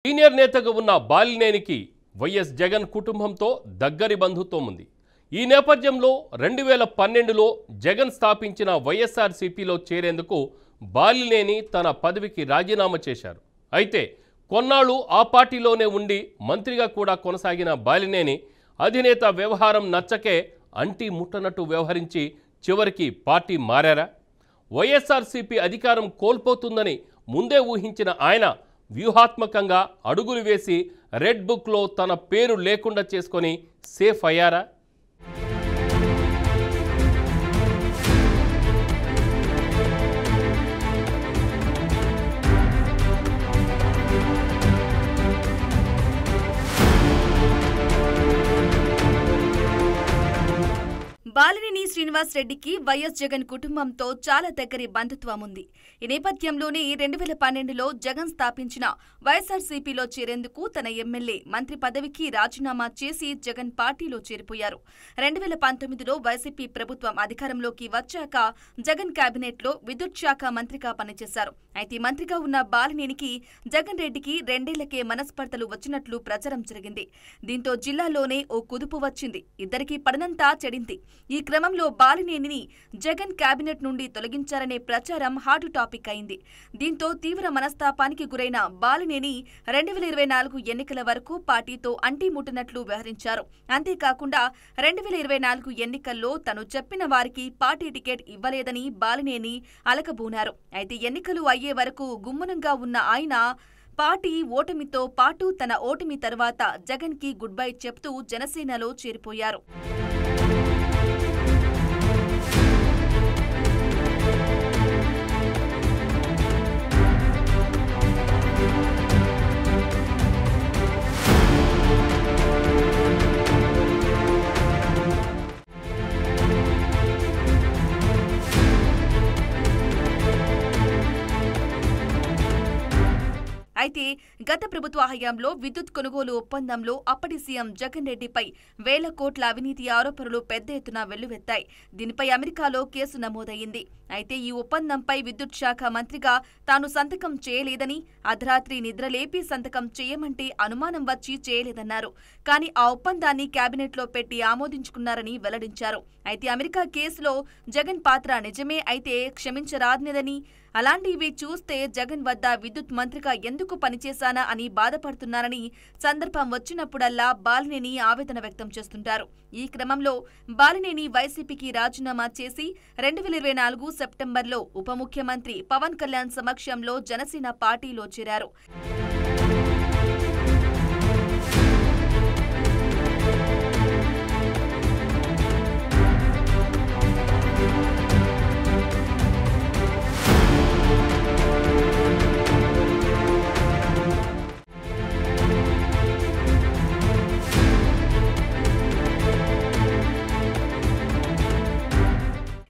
Senior నేతగా ఉన్న బాలినేనికి YS Jagan కుటుంబంతో దగ్గరి బంధుత్వం ఉంది. ఈ నేపథ్యంలో 2012లో జగన్ స్థాపించిన వైఎస్ఆర్సీపీలో చేరేందుకు బాలినేని తన పదవికి రాజీనామా చేశారు. అయితే కొన్నాళ్ళు ఆ పార్టీలోనే ఉండి మంత్రిగా కూడా కొనసాగిన బాలినేని అధినేత వ్యవహారం నచ్చకే అంటి ముట్టనట్టు వ్యవహరించి చివరికి పార్టీ మారారా? వైఎస్ఆర్సీపీ అధికారం కోల్పోతుందని ముందే ఊహించిన ఆయన వ్యూహాత్మకంగా అడుగులు వేసి రెడ్ బుక్లో తన పేరు లేకుండా చేసుకొని సేఫ్ అయ్యారా? బాలినేని శ్రీనివాస్ రెడ్డికి వైఎస్ జగన్ కుటుంబంతో చాలా దగ్గరి బంధుత్వం ఉంది. ఈ నేపథ్యంలోనే 2012లో జగన్ స్థాపించిన వైఎస్ఆర్సీపీలో చేరేందుకు తన ఎమ్మెల్యే మంత్రి పదవికి రాజీనామా చేసి జగన్ పార్టీలో చేరిపోయారు. 2019లో వైసీపీ ప్రభుత్వం అధికారంలోకి వచ్చాక జగన్ కేబినెట్లో విద్యుత్ శాఖ మంత్రిగా పనిచేశారు. అయితే మంత్రిగా ఉన్న బాలినేనికి జగన్ రెడ్డికి 2 ఏళ్లకే మనస్పర్ధలు వచ్చినట్లు ప్రచారం జరిగింది. దీంతో జిల్లాలోనే ఓ కుదుపు వచ్చింది. ఇద్దరికీ పడనంతా చెడింది. ఈ క్రమంలో బాలినేనిని జగన్ కేబినెట్ నుండి తొలగించారనే ప్రచారం హాట్ టాపిక్ అయింది. దీంతో తీవ్ర మనస్తాపానికి గురైన బాలినేని 2024 ఎన్నికల వరకు పార్టీతో అంటిముట్టనట్లు వ్యవహరించారు. అంతేకాకుండా 2024 ఎన్నికల్లో తను చెప్పిన వారికి పార్టీ టికెట్ ఇవ్వలేదని బాలినేని అలకబూనారు. అయితే ఎన్నికలు అయ్యే వరకు గుమ్మనంగా ఉన్న ఆయన పార్టీ ఓటమితో పాటు తన ఓటమి తర్వాత జగన్ కి గుడ్ బై చెప్తూ జనసేనలో చేరిపోయారు. అయితే గత ప్రభుత్వ హయాంలో విద్యుత్ కొనుగోలు ఒప్పందంలో అప్పటి సీఎం జగన్ రెడ్డిపై వేల కోట్ల అవినీతి ఆరోపణలు పెద్ద ఎత్తున వెల్లువెత్తాయి. దీనిపై అమెరికాలో కేసు నమోదయ్యింది. అయితే ఈ ఒప్పందంపై విద్యుత్ శాఖ మంత్రిగా తాను సంతకం చేయలేదని, అర్ధరాత్రి నిద్రలేపి సంతకం చేయమంటే అనుమానం వచ్చి చేయలేదన్నారు. కానీ ఆ ఒప్పందాన్ని కేబినెట్లో పెట్టి ఆమోదించుకున్నారని వెల్లడించారు. అయితే అమెరికా కేసులో జగన్ పాత్ర నిజమే అయితే క్షమించరానిదని, అలాంటివి చూస్తే జగన్ వద్ద విద్యుత్ మంత్రిగా ఎందుకు పనిచేశానా అని బాధపడుతున్నారని సందర్భం వచ్చినప్పుడల్లా బాలినేని ఆవేదన వ్యక్తం చేస్తుంటారు. ఈ క్రమంలో బాలినేని వైసీపీకి రాజీనామా చేసి 2024 సెప్టెంబర్లో ఉప ముఖ్యమంత్రి పవన్ కళ్యాణ్ సమక్షంలో జనసేన పార్టీలో చేరారు.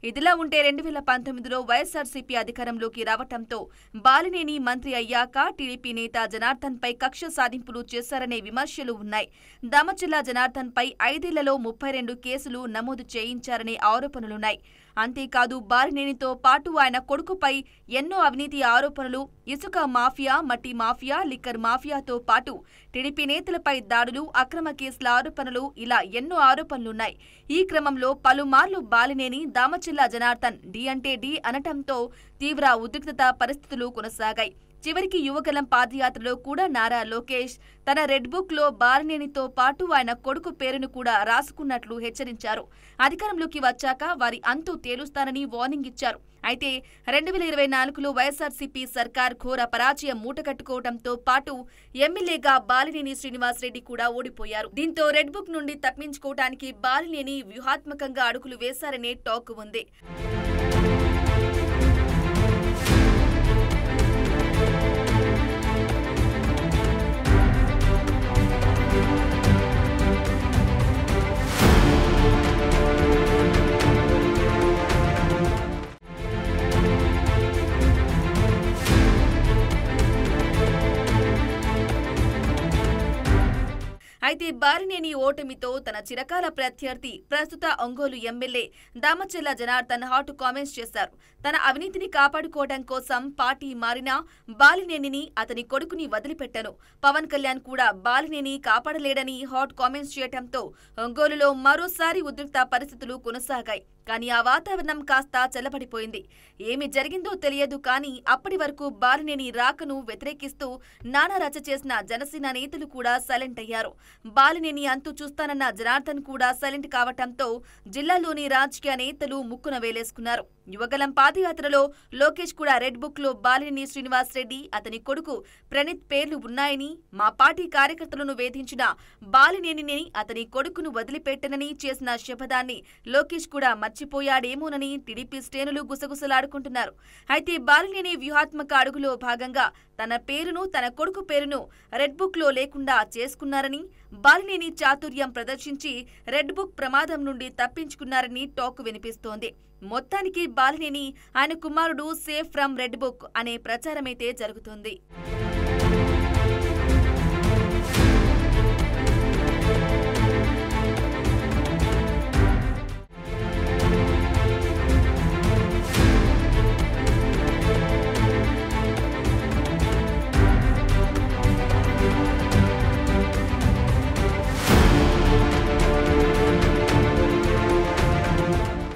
ఇదిలా ఉంటే 2019లో వైఎస్ఆర్సీపీ అధికారంలోకి రావటంతో బాలినేని మంత్రి అయ్యాక టీడీపీ నేత జనార్దన్ పై కక్ష సాధింపులు చేశారనే విమర్శలు ఉన్నాయి. దామచర్ల జనార్దన్ పై 5 ఏళ్లలో 32 కేసులు నమోదు చేయించారనే ఆరోపణలున్నాయి. అంతేకాదు బాలినేనితో పాటు ఆయన కొడుకుపై ఎన్నో అవినీతి ఆరోపణలు, ఇసుక మాఫియా, మట్టి మాఫియా, లిక్కర్ మాఫియాతో పాటు టీడీపీ నేతలపై దాడులు, అక్రమ కేసుల ఆరోపణలు ఇలా ఎన్నో ఆరోపణలున్నాయి. ఈ క్రమంలో పలుమార్లు బాలినేని దామచర్ల జనార్దన్ డి అంటే డి అనటంతో తీవ్ర ఉద్రిక్తత పరిస్థితులు కొనసాగాయి. చివరికి యువగలం పాదయాత్రలో కూడా నారా లోకేష్ తన రెడ్ బుక్ లో బాలినేనితో పాటు ఆయన కొడుకు పేరును కూడా రాసుకున్నట్లు హెచ్చరించారు. అధికారంలోకి వచ్చాక వారి అంతు తేలుస్తానని వార్నింగ్ ఇచ్చారు. అయితే 2024లో వైఎస్ఆర్సీపీ సర్కార్ ఘోర పరాజయం మూటగట్టుకోవడంతో పాటు ఎమ్మెల్యేగా బాలినేని శ్రీనివాస్ రెడ్డి కూడా ఓడిపోయారు. దీంతో రెడ్ బుక్ నుండి తప్పించుకోవడానికి బాలినేని వ్యూహాత్మకంగా అడుగులు వేశారనే టాక్ ఉంది. అయితే బాలినేని ఓటమితో తన చిరకాల ప్రత్యర్థి ప్రస్తుత Ongole MLA Damacharla Janardhan hot comments చేశారు. తన అవినీతిని కాపాడుకోవడం కోసం పార్టీ మారినా బాలినేనిని అతని కొడుకుని వదిలిపెట్టను. పవన్ కళ్యాణ్ కూడా బాలినేని కాపాడలేడని హాట్ కామెంట్స్ చేయడంతో ఒంగోలులో మరోసారి ఉద్రిక్త పరిస్థితులు కొనసాగాయి. కానీ ఆ వాతావరణం కాస్త చల్లబడిపోయింది. ఏమి జరిగిందో తెలియదు కానీ అప్పటి వరకు బాలినేని రాకను వ్యతిరేకిస్తూ నానా రచ చేసిన జనసేన నేతలు కూడా సైలెంట్ అయ్యారు. బాలినేని అంతు చూస్తానన్న జనార్దన్ కూడా సైలెంట్ కావటంతో జిల్లాలోని రాజకీయ నేతలు ముక్కున వేలేసుకున్నారు. యువగలం పాదయాత్రలో లోకేష్ కూడా రెడ్ బుక్ లో బాలినేని శ్రీనివాస్ రెడ్డి, అతని కొడుకు ప్రణీత్ పేర్లు ఉన్నాయని, మా పార్టీ కార్యకర్తలను వేధించిన బాలినేనిని అతని కొడుకును వదిలిపెట్టనని చేసిన శపథాన్ని లోకేష్ కూడా మర్చిపోయాడేమోనని టీడీపీ శ్రేణులు గుసగుసలాడుకుంటున్నారు. అయితే బాలినేని వ్యూహాత్మక అడుగులో భాగంగా తన పేరును, తన కొడుకు పేరును రెడ్ బుక్ లో లేకుండా చేసుకున్నారని, బాలినేని చాతుర్యం ప్రదర్శించి రెడ్ బుక్ ప్రమాదం నుండి తప్పించుకున్నారని టాక్ వినిపిస్తోంది. మొత్తానికి బాలినేని ఆయన కుమారుడు సేఫ్ ఫ్రమ్ రెడ్ బుక్ అనే ప్రచారమైతే జరుగుతుంది.